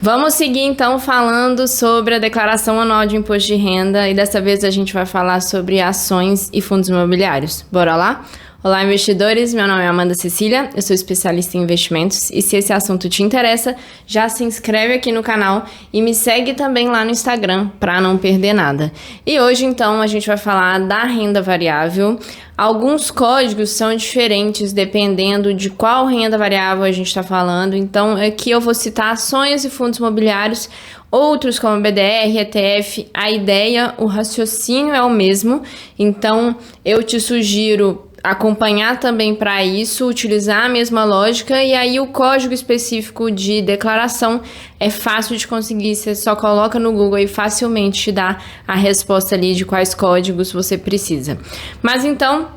Vamos seguir então falando sobre a declaração anual de imposto de renda e dessa vez a gente vai falar sobre ações e fundos imobiliários. Bora lá? Olá, investidores! Meu nome é Amanda Cecília, eu sou especialista em investimentos e se esse assunto te interessa, já se inscreve aqui no canal e me segue também lá no Instagram para não perder nada. E hoje então a gente vai falar da renda variável. Alguns códigos são diferentes dependendo de qual renda variável a gente está falando, então aqui eu vou citar ações e fundos imobiliários, outros como BDR, ETF, a ideia, o raciocínio é o mesmo, então eu te sugiro acompanhar também para isso, utilizar a mesma lógica e aí o código específico de declaração é fácil de conseguir, você só coloca no Google e facilmente te dá a resposta ali de quais códigos você precisa. Mas então,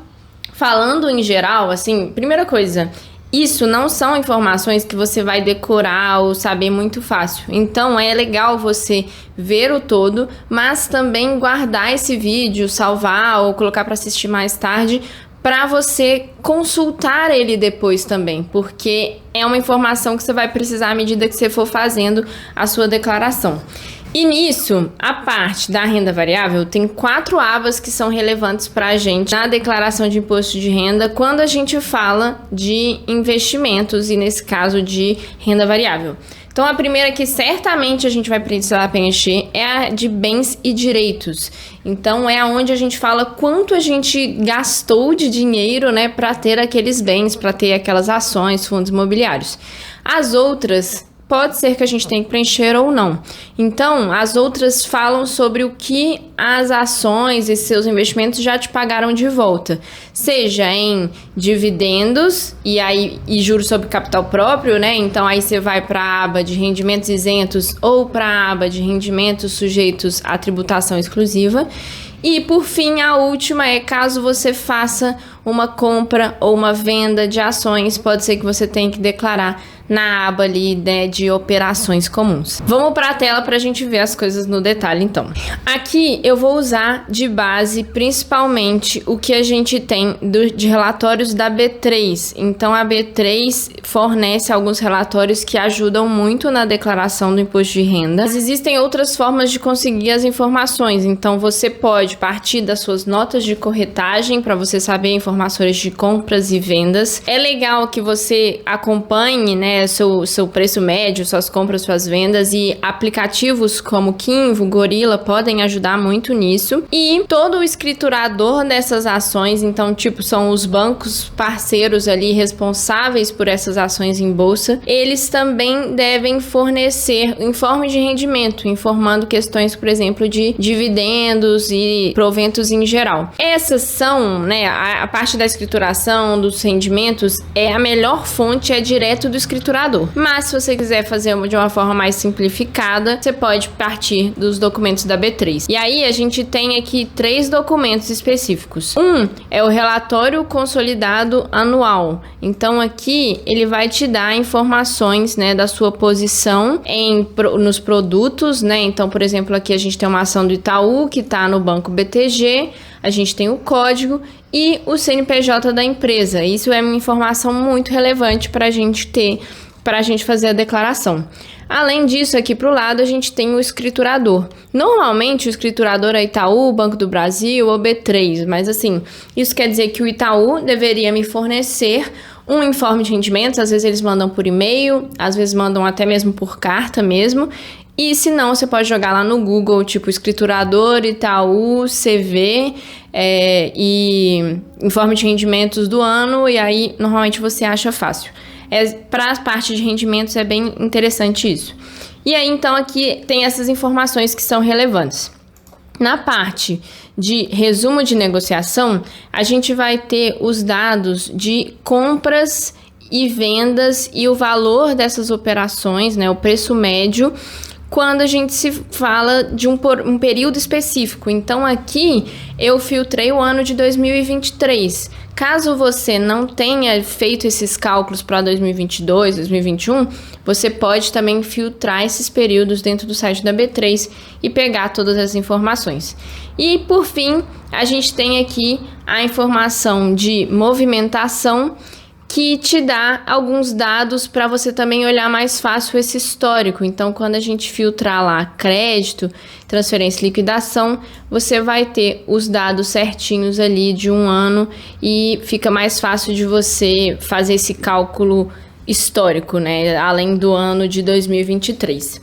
falando em geral, assim, primeira coisa, isso não são informações que você vai decorar ou saber muito fácil. Então é legal você ver o todo, mas também guardar esse vídeo, salvar ou colocar para assistir mais tarde, para você consultar ele depois também, porque é uma informação que você vai precisar à medida que você for fazendo a sua declaração. E nisso, a parte da renda variável tem 4 abas que são relevantes para a gente na declaração de imposto de renda quando a gente fala de investimentos e nesse caso de renda variável. Então, a primeira que certamente a gente vai precisar preencher é a de bens e direitos. Então, é onde a gente fala quanto a gente gastou de dinheiro, né, para ter aqueles bens, para ter aquelas ações, fundos imobiliários. As outras pode ser que a gente tenha que preencher ou não. Então, as outras falam sobre o que as ações e seus investimentos já te pagaram de volta, seja em dividendos e juros sobre capital próprio, né? Então, aí você vai para a aba de rendimentos isentos ou para a aba de rendimentos sujeitos à tributação exclusiva. E, por fim, a última é caso você faça uma compra ou uma venda de ações, pode ser que você tenha que declarar na aba ali, né, de operações comuns. Vamos para a tela para a gente ver as coisas no detalhe, então. Aqui eu vou usar de base principalmente o que a gente tem de relatórios da B3. Então a B3 fornece alguns relatórios que ajudam muito na declaração do imposto de renda. Mas existem outras formas de conseguir as informações. Então você pode partir das suas notas de corretagem para você saber informações de compras e vendas. É legal que você acompanhe, né, seu preço médio, suas compras, suas vendas, e aplicativos como Kinvo, Gorilla podem ajudar muito nisso. E todo o escriturador dessas ações, então tipo são os bancos parceiros ali responsáveis por essas ações em bolsa, eles também devem fornecer informe de rendimento, informando questões, por exemplo, de dividendos e proventos em geral. Essas são, né, a parte da escrituração, dos rendimentos, a melhor fonte é direto do escriturador. Mas se você quiser fazer de uma forma mais simplificada, você pode partir dos documentos da B3. E aí a gente tem aqui 3 documentos específicos. Um é o relatório consolidado anual. Então aqui ele vai te dar informações, né, da sua posição nos produtos, né? Então, por exemplo, aqui a gente tem uma ação do Itaú que está no banco BTG, a gente tem o código e o CNPJ da empresa. Isso é uma informação muito relevante para a gente ter, para a gente fazer a declaração. Além disso, aqui para o lado a gente tem o escriturador. Normalmente o escriturador é Itaú, Banco do Brasil ou B3, mas assim, isso quer dizer que o Itaú deveria me fornecer um informe de rendimentos, às vezes eles mandam por e-mail, às vezes mandam até mesmo por carta mesmo. E se não, você pode jogar lá no Google, tipo escriturador, Itaú, CV e informe de rendimentos do ano, e aí normalmente você acha fácil. Para a parte de rendimentos é bem interessante isso. E aí então aqui tem essas informações que são relevantes. Na parte de resumo de negociação, a gente vai ter os dados de compras e vendas e o valor dessas operações, né, o preço médio, quando a gente se fala de um período específico. Então aqui eu filtrei o ano de 2023. Caso você não tenha feito esses cálculos para 2022, 2021, você pode também filtrar esses períodos dentro do site da B3 e pegar todas as informações. E por fim, a gente tem aqui a informação de movimentação, que te dá alguns dados para você também olhar mais fácil esse histórico. Então, quando a gente filtrar lá crédito, transferência e liquidação, você vai ter os dados certinhos ali de um ano e fica mais fácil de você fazer esse cálculo histórico, né? Além do ano de 2023.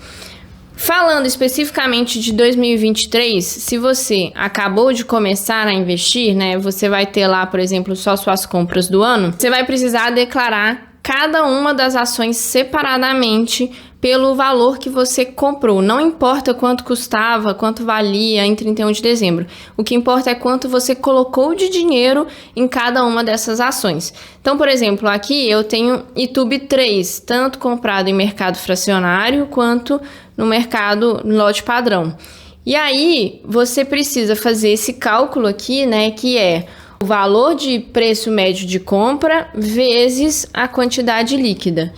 Falando especificamente de 2023, se você acabou de começar a investir, né, você vai ter lá, por exemplo, só suas compras do ano, você vai precisar declarar cada uma das ações separadamente pelo valor que você comprou. Não importa quanto custava, quanto valia em 31 de dezembro. O que importa é quanto você colocou de dinheiro em cada uma dessas ações. Então, por exemplo, aqui eu tenho Itube 3, tanto comprado em mercado fracionário quanto no mercado lote padrão. E aí, você precisa fazer esse cálculo aqui, né, que é o valor de preço médio de compra vezes a quantidade líquida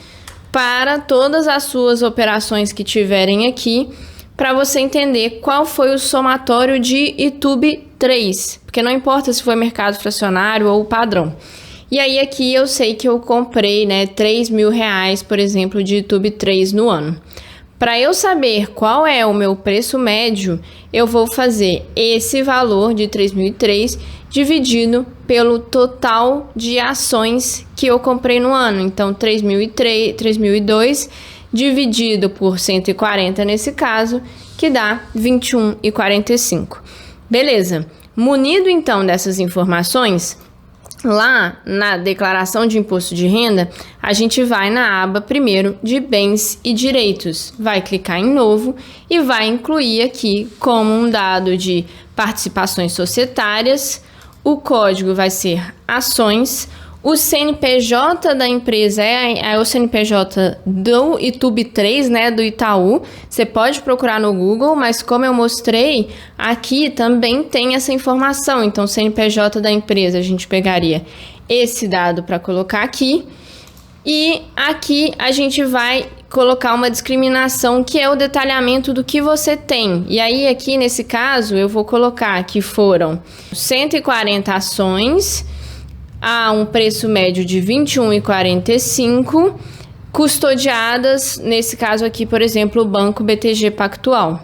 para todas as suas operações que tiverem aqui, para você entender qual foi o somatório de Itube 3, porque não importa se foi mercado fracionário ou padrão. E aí aqui eu sei que eu comprei, né, R$3.000, por exemplo, de Itube 3 no ano. Para eu saber qual é o meu preço médio, eu vou fazer esse valor de 3.003 dividido pelo total de ações que eu comprei no ano. Então, 3.002 dividido por 140 nesse caso, que dá 21,45. Beleza. Munido então dessas informações, lá na declaração de imposto de renda, a gente vai na aba primeiro de bens e direitos, vai clicar em novo e vai incluir aqui como um dado de participações societárias, o código vai ser ações, o CNPJ da empresa é o CNPJ do Itube 3, né, do Itaú. Você pode procurar no Google, mas como eu mostrei, aqui também tem essa informação. Então, CNPJ da empresa, a gente pegaria esse dado para colocar aqui. E aqui a gente vai colocar uma discriminação, que é o detalhamento do que você tem. E aí, aqui nesse caso, eu vou colocar que foram 140 ações a um preço médio de R$21,45, custodiadas, nesse caso aqui, por exemplo, o Banco BTG Pactual,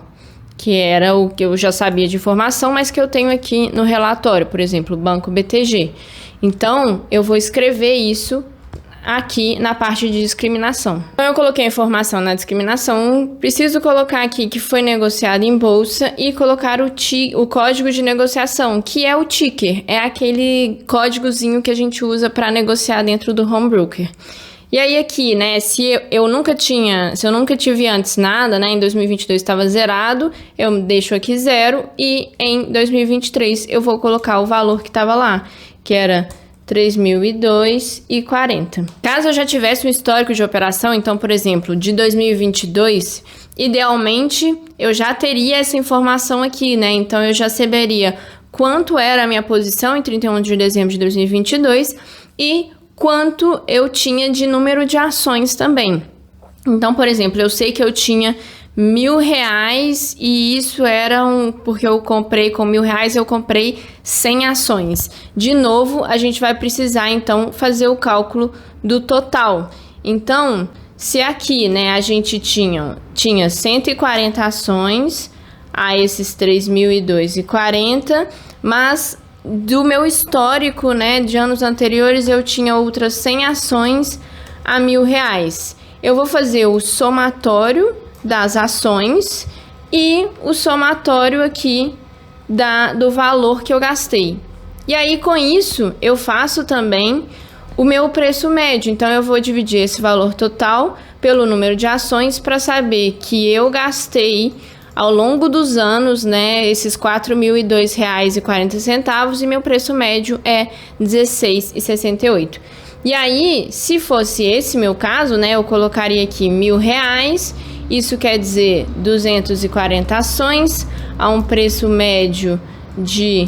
que era o que eu já sabia de informação, mas que eu tenho aqui no relatório, por exemplo, o Banco BTG. Então, eu vou escrever isso aqui na parte de discriminação. Então, eu coloquei a informação na discriminação, preciso colocar aqui que foi negociado em bolsa e colocar o código de negociação, que é o ticker, é aquele códigozinho que a gente usa para negociar dentro do home broker. E aí aqui, né, se eu nunca tive antes nada, né, em 2022 estava zerado, eu deixo aqui 0 e em 2023 eu vou colocar o valor que estava lá, que era R$3.002,40. Caso eu já tivesse um histórico de operação, então, por exemplo, de 2022, idealmente eu já teria essa informação aqui, né? Então, eu já saberia quanto era a minha posição em 31 de dezembro de 2022 e quanto eu tinha de número de ações também. Então, por exemplo, eu sei que eu tinha R$1.000 e isso era porque eu comprei com R$1.000, eu comprei 100 ações. De novo, a gente vai precisar então fazer o cálculo do total. Então, se aqui, né, a gente tinha 140 ações a esses R$3.002,40, mas do meu histórico, né, de anos anteriores, eu tinha outras 100 ações a R$1.000. Eu vou fazer o somatório das ações e o somatório aqui do valor que eu gastei. E aí, com isso, eu faço também o meu preço médio. Então, eu vou dividir esse valor total pelo número de ações para saber que eu gastei ao longo dos anos, né, esses R$4.002,40 e meu preço médio é R$16,68. E aí, se fosse esse meu caso, né, eu colocaria aqui R$1.000, isso quer dizer 240 ações a um preço médio de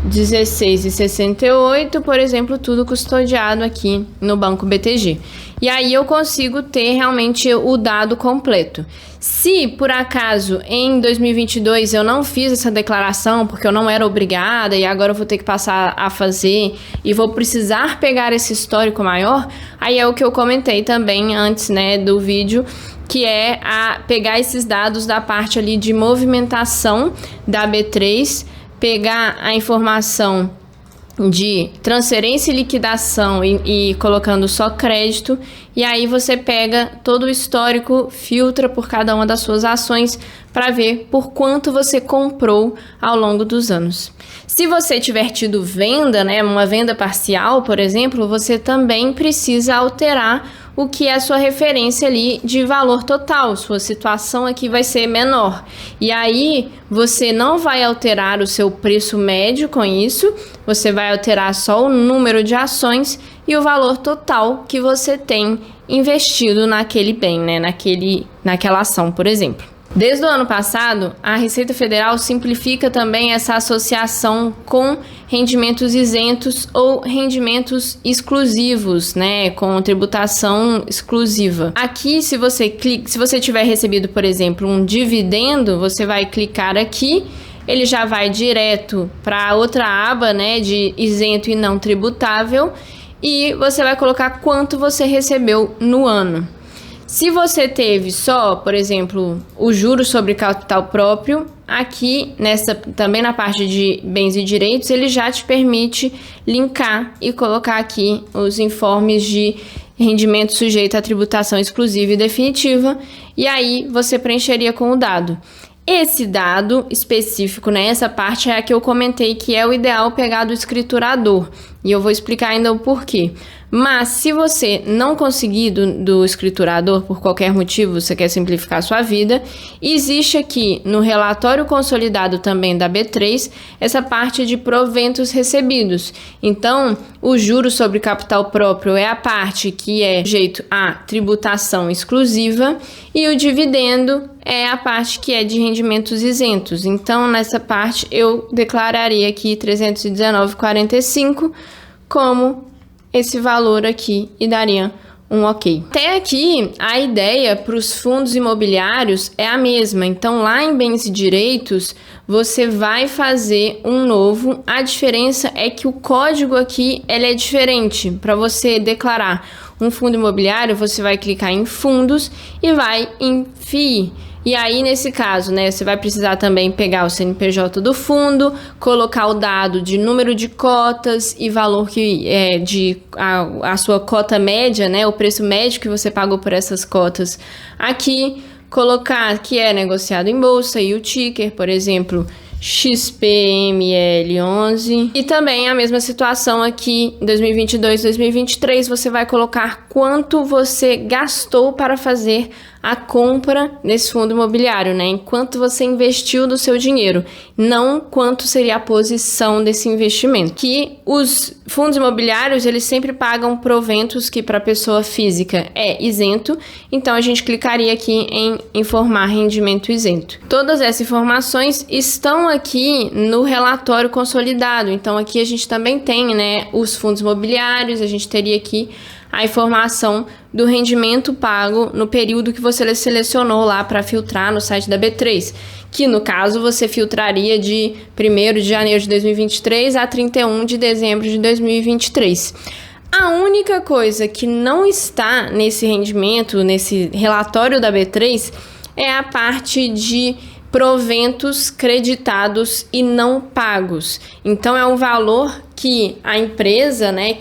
R$16,68, por exemplo, tudo custodiado aqui no Banco BTG. e aí eu consigo ter realmente o dado completo. Se, por acaso, em 2022 eu não fiz essa declaração porque eu não era obrigada e agora eu vou ter que passar a fazer e vou precisar pegar esse histórico maior, aí é o que eu comentei também antes, né, do vídeo, que é pegar esses dados da parte ali de movimentação da B3, pegar a informação de transferência e liquidação e colocando só crédito, e aí você pega todo o histórico, filtra por cada uma das suas ações para ver por quanto você comprou ao longo dos anos. Se você tiver tido venda, né, uma venda parcial, por exemplo, você também precisa alterar o que é a sua referência ali de valor total. Sua situação aqui vai ser menor. E aí, você não vai alterar o seu preço médio com isso, você vai alterar só o número de ações e o valor total que você tem investido naquele bem, né? Naquela ação, por exemplo. Desde o ano passado, a Receita Federal simplifica também essa associação com rendimentos isentos ou rendimentos exclusivos, né, com tributação exclusiva. Aqui, se você tiver recebido, por exemplo, um dividendo, você vai clicar aqui, ele já vai direto para outra aba, né, de isento e não tributável, e você vai colocar quanto você recebeu no ano. Se você teve só, por exemplo, o juros sobre capital próprio, aqui também na parte de bens e direitos, ele já te permite linkar e colocar aqui os informes de rendimento sujeito à tributação exclusiva e definitiva, e aí você preencheria com o dado. Esse dado específico, né, essa parte é a que eu comentei que é o ideal pegar do escriturador, e eu vou explicar ainda o porquê. Mas se você não conseguir do escriturador, por qualquer motivo, você quer simplificar a sua vida, existe aqui no relatório consolidado também da B3, essa parte de proventos recebidos. Então, o juros sobre capital próprio é a parte que é sujeito à tributação exclusiva e o dividendo é a parte que é de rendimentos isentos. Então, nessa parte, eu declararia aqui 319,45 como esse valor aqui e daria um ok. Até aqui, a ideia para os fundos imobiliários é a mesma. Então, lá em bens e direitos, você vai fazer um novo. A diferença é que o código aqui ele é diferente. Para você declarar um fundo imobiliário, você vai clicar em fundos e vai em FII. E aí, nesse caso, né, você vai precisar também pegar o CNPJ do fundo, colocar o dado de número de cotas e valor que é a sua cota média, né, o preço médio que você pagou por essas cotas aqui, colocar que é negociado em bolsa e o ticker, por exemplo, XPML11. E também a mesma situação aqui em 2022, 2023, você vai colocar quanto você gastou para fazer a compra nesse fundo imobiliário, né? Enquanto você investiu do seu dinheiro, não quanto seria a posição desse investimento. Que os fundos imobiliários, eles sempre pagam proventos que para pessoa física é isento, então a gente clicaria aqui em informar rendimento isento. Todas essas informações estão aqui no relatório consolidado, então aqui a gente também tem, né, os fundos imobiliários, a gente teria aqui a informação do rendimento pago no período que você selecionou lá para filtrar no site da B3, que no caso você filtraria de 1º de janeiro de 2023 a 31 de dezembro de 2023. A única coisa que não está nesse rendimento, nesse relatório da B3, é a parte de proventos creditados e não pagos. Então, é um valor que a empresa, né,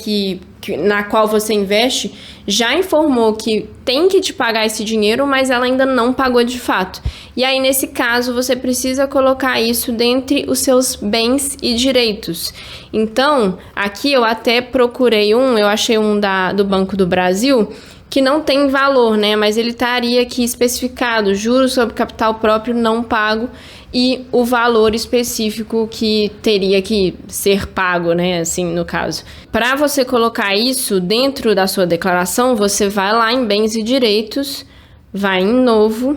na qual você investe, já informou que tem que te pagar esse dinheiro, mas ela ainda não pagou de fato. E aí, nesse caso, você precisa colocar isso dentre os seus bens e direitos. Então, aqui eu até procurei eu achei um do Banco do Brasil, que não tem valor, né? Mas ele estaria aqui especificado, juros sobre capital próprio não pago e o valor específico que teria que ser pago, né? Assim, no caso. Para você colocar isso dentro da sua declaração, você vai lá em bens e direitos, vai em novo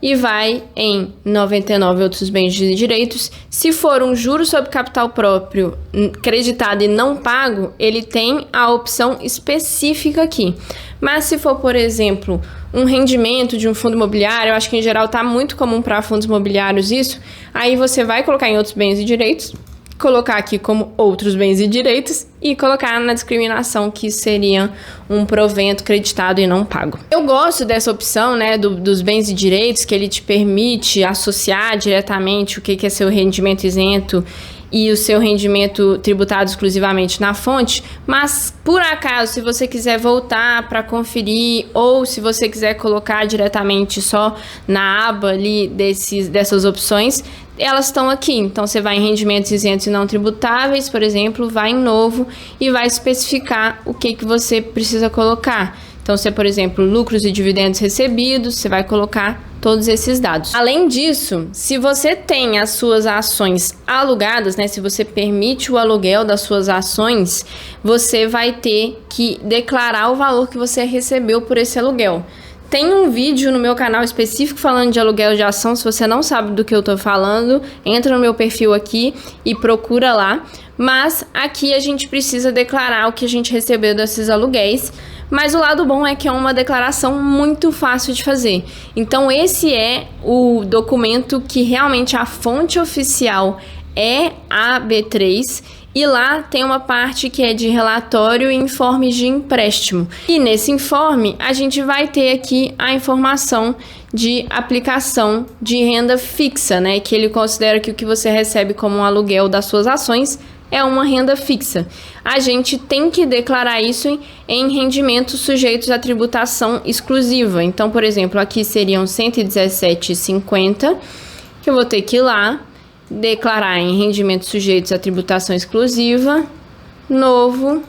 e vai em 99 outros bens e direitos. Se for um juro sobre capital próprio creditado e não pago, ele tem a opção específica aqui. Mas se for, por exemplo, um rendimento de um fundo imobiliário, eu acho que em geral está muito comum para fundos imobiliários isso, aí você vai colocar em outros bens e direitos, colocar aqui como outros bens e direitos e colocar na discriminação que seria um provento creditado e não pago. Eu gosto dessa opção, né, dos bens e direitos, que ele te permite associar diretamente o que é seu rendimento isento e o seu rendimento tributado exclusivamente na fonte, mas por acaso, se você quiser voltar para conferir ou se você quiser colocar diretamente só na aba ali dessas opções, elas estão aqui. Então você vai em rendimentos isentos e não tributáveis, por exemplo, vai em novo e vai especificar o que você precisa colocar. Então, se é, por exemplo, lucros e dividendos recebidos, você vai colocar todos esses dados. Além disso, se você tem as suas ações alugadas, né, se você permite o aluguel das suas ações, você vai ter que declarar o valor que você recebeu por esse aluguel. Tem um vídeo no meu canal específico falando de aluguel de ação. Se você não sabe do que eu tô falando, entra no meu perfil aqui e procura lá. Mas aqui a gente precisa declarar o que a gente recebeu desses aluguéis. Mas o lado bom é que é uma declaração muito fácil de fazer. Então esse é o documento que realmente a fonte oficial é a B3. E lá tem uma parte que é de relatório e informes de empréstimo. E nesse informe a gente vai ter aqui a informação de aplicação de renda fixa, né? Que ele considera que o que você recebe como um aluguel das suas ações é uma renda fixa. A gente tem que declarar isso em rendimentos sujeitos à tributação exclusiva. Então, por exemplo, aqui seriam 117,50, que eu vou ter que ir lá declarar em rendimentos sujeitos à tributação exclusiva, novo,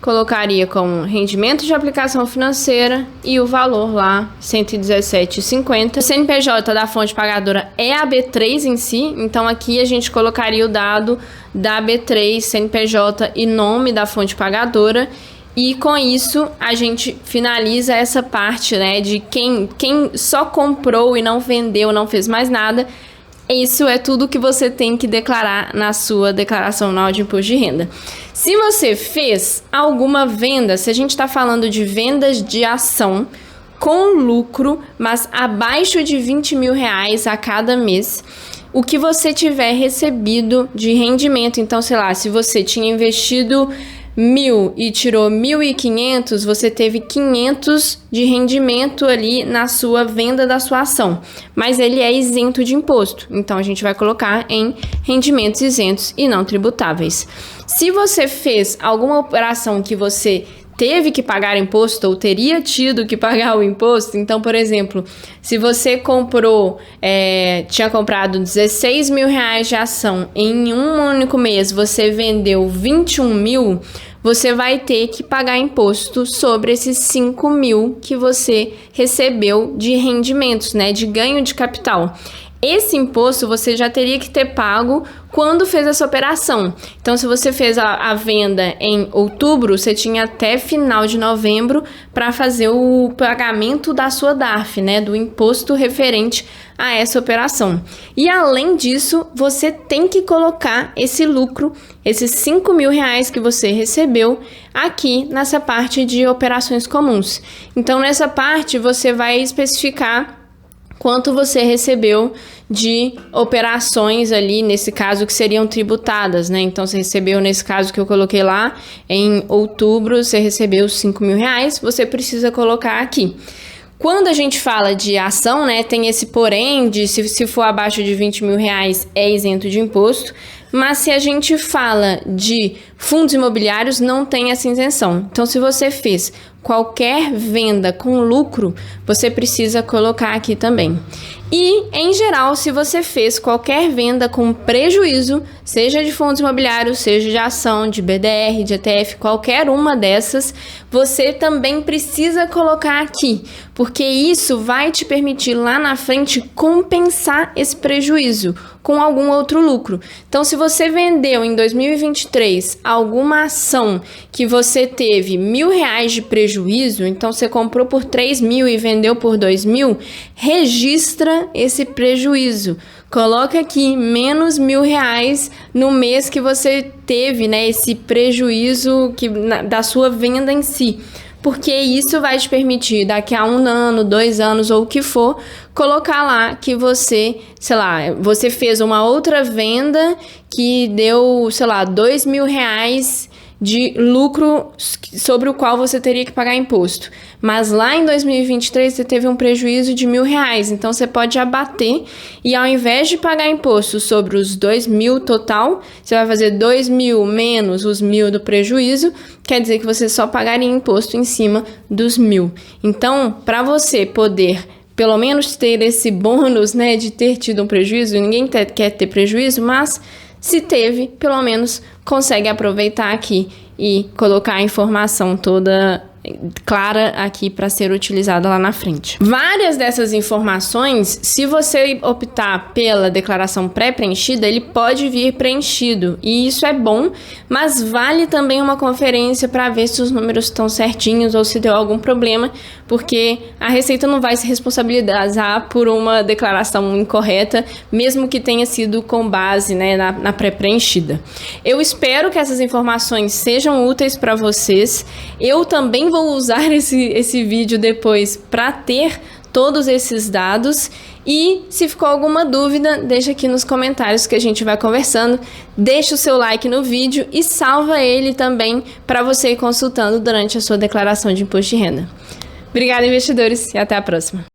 colocaria como rendimento de aplicação financeira e o valor lá, 117,50. O CNPJ da fonte pagadora é a B3 em si, então aqui a gente colocaria o dado da B3, CNPJ e nome da fonte pagadora. E com isso a gente finaliza essa parte, né, de quem só comprou e não vendeu, não fez mais nada. Isso é tudo que você tem que declarar na sua declaração anual de imposto de renda. Se você fez alguma venda, se a gente está falando de vendas de ação com lucro, mas abaixo de R$20 mil a cada mês, o que você tiver recebido de rendimento, então, sei lá, se você tinha investido 1.000 e tirou 1.500, você teve 500 de rendimento ali na sua venda da sua ação, mas ele é isento de imposto, então a gente vai colocar em rendimentos isentos e não tributáveis. Se você fez alguma operação que você teve que pagar imposto ou teria tido que pagar o imposto, então, por exemplo, se você tinha comprado R$16 mil de ação em um único mês, você vendeu 21 mil, você vai ter que pagar imposto sobre esses 5 mil que você recebeu de rendimentos, né, de ganho de capital. Esse imposto você já teria que ter pago quando fez essa operação. Então, se você fez a venda em outubro, você tinha até final de novembro para fazer o pagamento da sua DARF, né, do imposto referente a essa operação. E além disso, você tem que colocar esse lucro, esses 5 mil que você recebeu aqui nessa parte de operações comuns. Então, nessa parte, você vai especificar quanto você recebeu de operações ali, nesse caso, que seriam tributadas, né? Então, você recebeu, nesse caso que eu coloquei lá, em outubro, você recebeu 5 mil você precisa colocar aqui. Quando a gente fala de ação, né, tem esse porém de se for abaixo de 20 mil é isento de imposto, mas se a gente fala de fundos imobiliários, não tem essa isenção. Então, se você fez qualquer venda com lucro, você precisa colocar aqui também. E, em geral, se você fez qualquer venda com prejuízo, seja de fundos imobiliários, seja de ação, de BDR, de ETF, qualquer uma dessas, você também precisa colocar aqui, porque isso vai te permitir lá na frente compensar esse prejuízo com algum outro lucro. Então, se você vendeu em 2023 alguma ação que você teve R$1.000 de prejuízo, então você comprou por 3.000 e vendeu por 2.000, registra esse prejuízo. Coloca aqui menos R$1.000 no mês que você teve, né, esse prejuízo da sua venda em si. Porque isso vai te permitir, daqui a 1 ano, 2 anos ou o que for, colocar lá que você, sei lá, você fez uma outra venda que deu, sei lá, R$2.000 de lucro sobre o qual você teria que pagar imposto. Mas lá em 2023 você teve um prejuízo de R$1.000, então você pode abater e ao invés de pagar imposto sobre os 2.000 total, você vai fazer 2.000 menos os 1.000 do prejuízo, quer dizer que você só pagaria imposto em cima dos 1.000. Então, para você poder pelo menos ter esse bônus, né, de ter tido um prejuízo, ninguém quer ter prejuízo, mas se teve, pelo menos consegue aproveitar aqui e colocar a informação toda clara aqui para ser utilizada lá na frente. Várias dessas informações, se você optar pela declaração pré-preenchida, ele pode vir preenchido e isso é bom, mas vale também uma conferência para ver se os números estão certinhos ou se deu algum problema, porque a Receita não vai se responsabilizar por uma declaração incorreta, mesmo que tenha sido com base, né, na pré-preenchida. Eu espero que essas informações sejam úteis para vocês. Eu também vou usar esse vídeo depois para ter todos esses dados e se ficou alguma dúvida, deixa aqui nos comentários que a gente vai conversando, deixa o seu like no vídeo e salva ele também para você ir consultando durante a sua declaração de imposto de renda. Obrigada, investidores, e até a próxima.